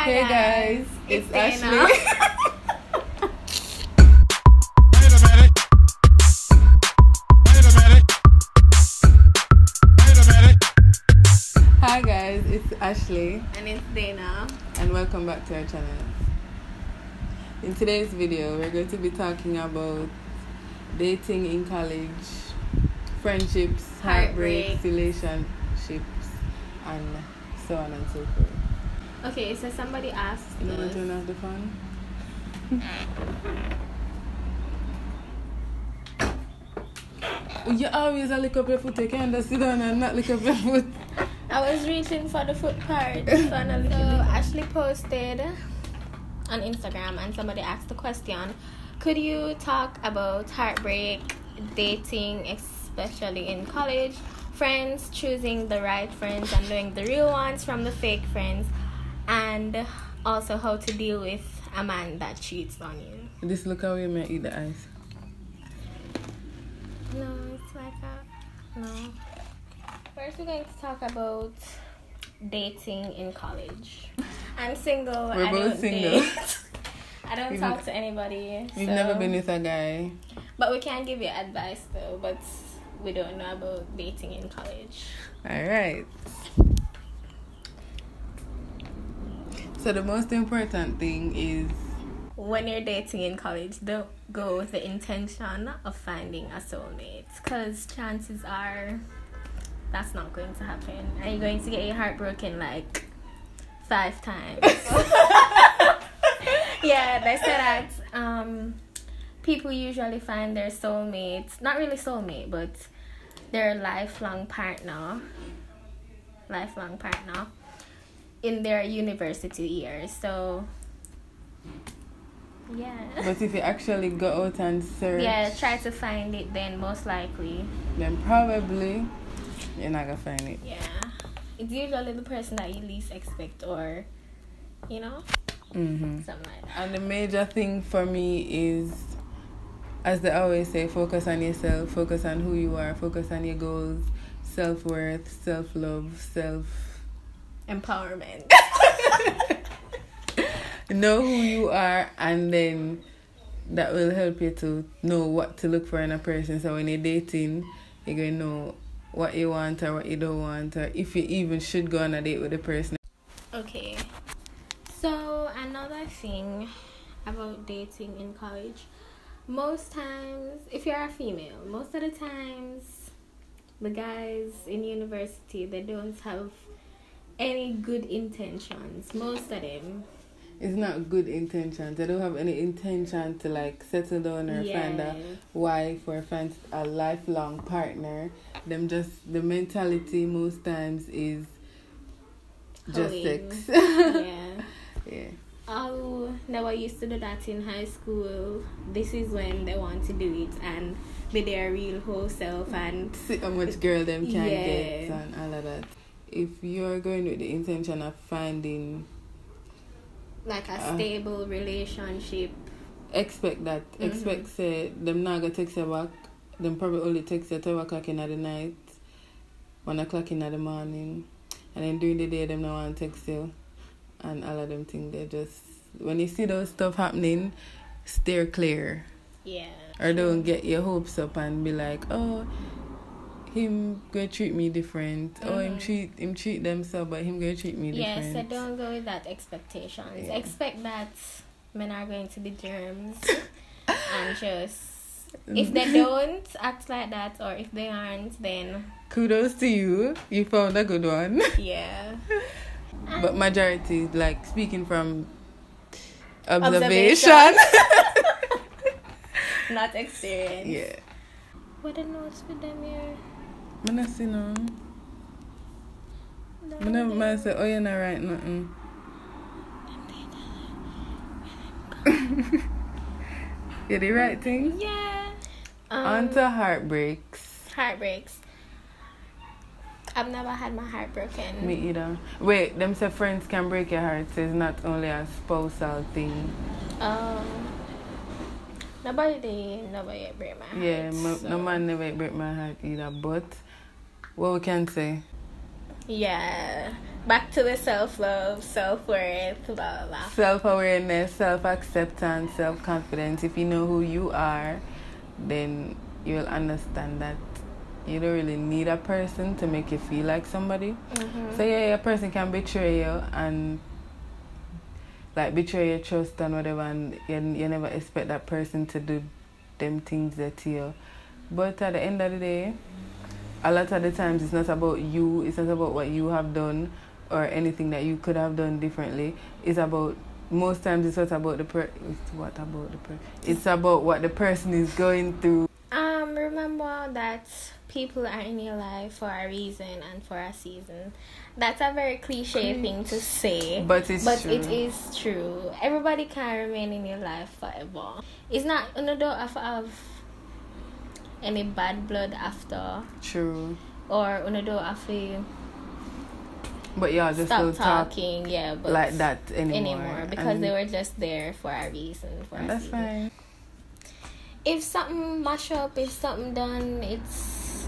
Hey guys, it's Ashley. Hi guys, it's Ashley. And it's Dana. And welcome back to our channel. In today's video, we're going to be talking about dating in college, friendships, heartbreaks, relationships, and so on and so forth. Okay, so somebody asked You know what turn off the phone? You always lick up your foot. You can't just sit down and not lick up your foot. I was reaching for the foot part. So Ashley posted on Instagram and somebody asked the question, could you talk about heartbreak, dating, especially in college, friends, choosing the right friends and knowing the real ones from the fake friends, and also how to deal with a man that cheats on you? This look how you may eat the ice. No, it's like a... No. First we're going to talk about dating in college. I'm single. We're both single. I don't talk to anybody. We've never been with a guy. But we can give you advice though, but we don't know about dating in college. Alright. So the most important thing is, when you're dating in college, don't go with the intention of finding a soulmate, because chances are that's not going to happen. And you're going to get your heart broken like 5 times. Yeah, they say that people usually find their soulmates, not really soulmate, but their lifelong partner in their university years. So yeah. But if you actually go out and search, try to find it, then most likely, then probably you're not gonna find it. Yeah, it's usually the person that you least expect, or something like that. And the major thing for me is, as they always say, focus on yourself, focus on who you are, focus on your goals, self-worth, self-love, empowerment. Know who you are, and then that will help you to know what to look for in a person. So when you're dating, you're going to know what you want or what you don't want, or if you even should go on a date with a person. Okay. So another thing about dating in college, most times, if you're a female, most of the times, the guys in university, they don't have any good intentions. Most of them. It's not good intentions. They don't have any intention to like settle down or find a wife or find a lifelong partner. The mentality most times is just sex. Yeah. Oh, now I used to do that in high school. This is when they want to do it and be their real whole self and see how much girl them can get and all of that. If you're going with the intention of finding like a stable relationship, expect that. Expect say them not gonna text you back. Them probably only text you 12 o'clock in the night, 1 o'clock in the morning, and then during the day them not want to text you, and all of them think they just, when you see those stuff happening, steer clear. Yeah. Or don't get your hopes up and be like, oh, him gonna treat me different. Oh, him treat them so, but him gonna treat me different. Yes, so don't go with that expectations. Yeah. Expect that men are going to be germs, and just if they don't act like that, or if they aren't, then kudos to you. You found a good one. Yeah. But majority, like speaking from observation. Not experience. Yeah. What the notes with them here? I don't see no. I never mind say, oh, you're not right nothing. You the right thing? Yeah. On to heartbreaks. I've never had my heart broken. Me either. Wait, them say friends can break your heart, so it's not only a spousal thing. Nobody break my heart. Yeah, no man never break my heart either, but what we can say? Yeah, back to the self-love, self-worth, blah, blah, blah. Self-awareness, self-acceptance, self-confidence. If you know who you are, then you'll understand that you don't really need a person to make you feel like somebody. So yeah, a person can betray you and like betray your trust and whatever, and you never expect that person to do them things that to you. But at the end of the day, a lot of the times it's not about you, it's not about what you have done or anything that you could have done differently. It's about, most times it's not about it's about what the person is going through. Remember that people are in your life for a reason and for a season. That's a very cliche thing to say, but true. It is true. Everybody can remain in your life forever. It's not, you don't have any bad blood after. True. Or you don't have to. But yeah, just stop talking, yeah, but like that anymore because they were just there for a reason. That's fine. If something mash up, if something done, it's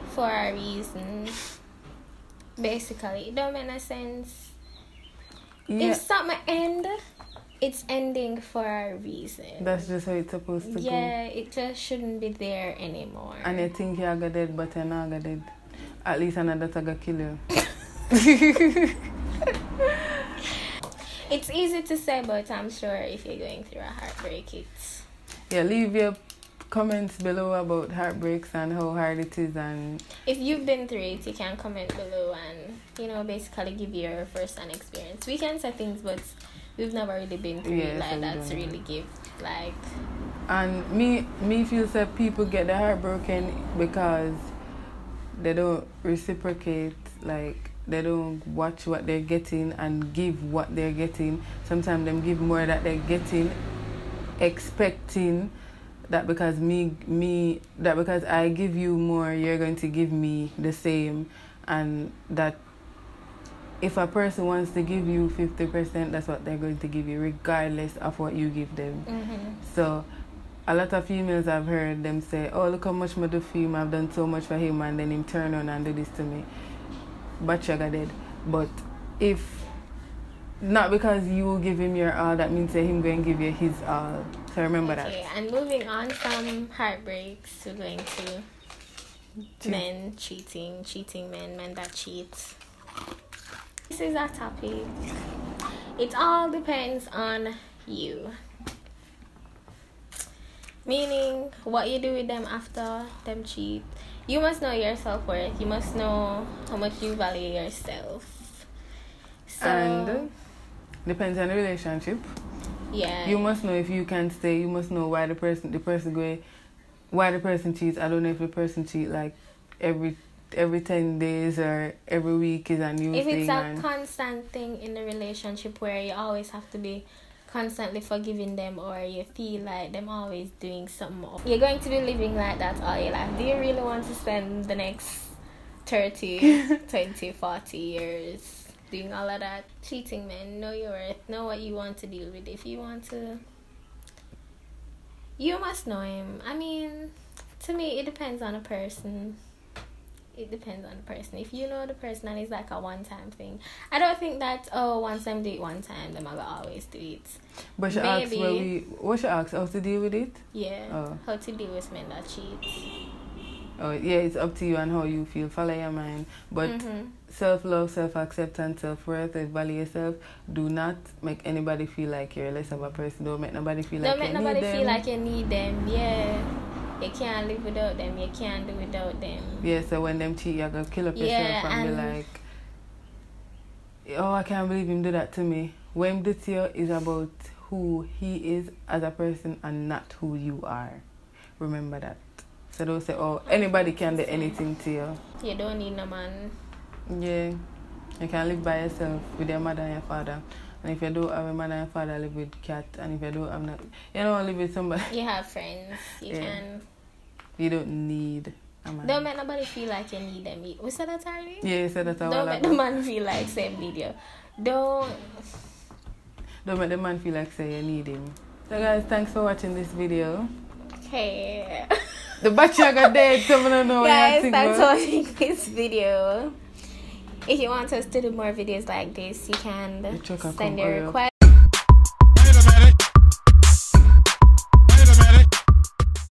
for a reason. Basically, it don't make no sense. Yeah. If something end, it's ending for a reason. That's just how it's supposed to go. Yeah, it just shouldn't be there anymore. And you think you're dead, but you're not dead. At least another tag kill you. It's easy to say, but I'm sure if you're going through a heartbreak, it's... Yeah, leave your comments below about heartbreaks and how hard it is, and if you've been through it, you can comment below and basically give your first-hand experience. We can say things, but we've never really been through it like that to really give like. And me feel that people get their heart broken because they don't reciprocate, like they don't watch what they're getting and give what they're getting. Sometimes them give more that they're getting, expecting that because because I give you more, you're going to give me the same, and that if a person wants to give you 50%, that's what they're going to give you, regardless of what you give them. So a lot of females, I've heard them say, oh, look how much I do for him, I've done so much for him, and then him turn on and do this to me. But sugar dead. But if not because you will give him your all, that means that him going to give you his all. So remember that. Okay, and moving on from heartbreaks, we're going to men cheating men that cheat. This is our topic. It all depends on you. Meaning, what you do with them after them cheat. You must know your self-worth. You must know how much you value yourself. So, and depends on the relationship. Yeah. You must know if you can stay. You must know why the person cheats. I don't know if the person cheats like every 10 days or every week is a new thing. If it's a constant thing in the relationship where you always have to be constantly forgiving them, or you feel like them always doing something more, you're going to be living like that all your life. Do you really want to spend the next 30, 20, 40 years doing all of that? Cheating men, know your worth, know what you want to deal with. If you want to, you must know him. I mean, to me, it depends on a person. It depends on the person. If you know the person and it's like a one-time thing, I don't think that once them do it one time, them will always do it. But she asks what she asks, how to deal with it? Yeah, how to deal with men that cheat. Oh yeah, it's up to you and how you feel. Follow your mind. But self-love, self-acceptance, self-worth, value yourself. Do not make anybody feel like you're less of a person. Don't make nobody feel like you need them. Don't make nobody feel like you need them. Yeah. You can't live without them. You can't do without them. Yeah, so when them cheat, you're going to kill up yourself and be like, oh, I can't believe him do that to me. When him do to you is about who he is as a person and not who you are. Remember that. So don't say, oh, anybody can do anything to you. You don't need no man. Yeah. You can live by yourself with your mother and your father. And if you don't have a mother and father, live with cat. And if you don't have you don't live with somebody. You have friends. You can. You don't need a man. Don't make nobody feel like you need them. We said that already? Yeah, you said that already. Don't make the man feel like same video. Don't make the man feel like say you need him. So guys, thanks for watching this video. Okay. The bachelor got dead, so I don't know what you think. Guys, thanks for watching this video. If you want us to do more videos like this, you can send your request.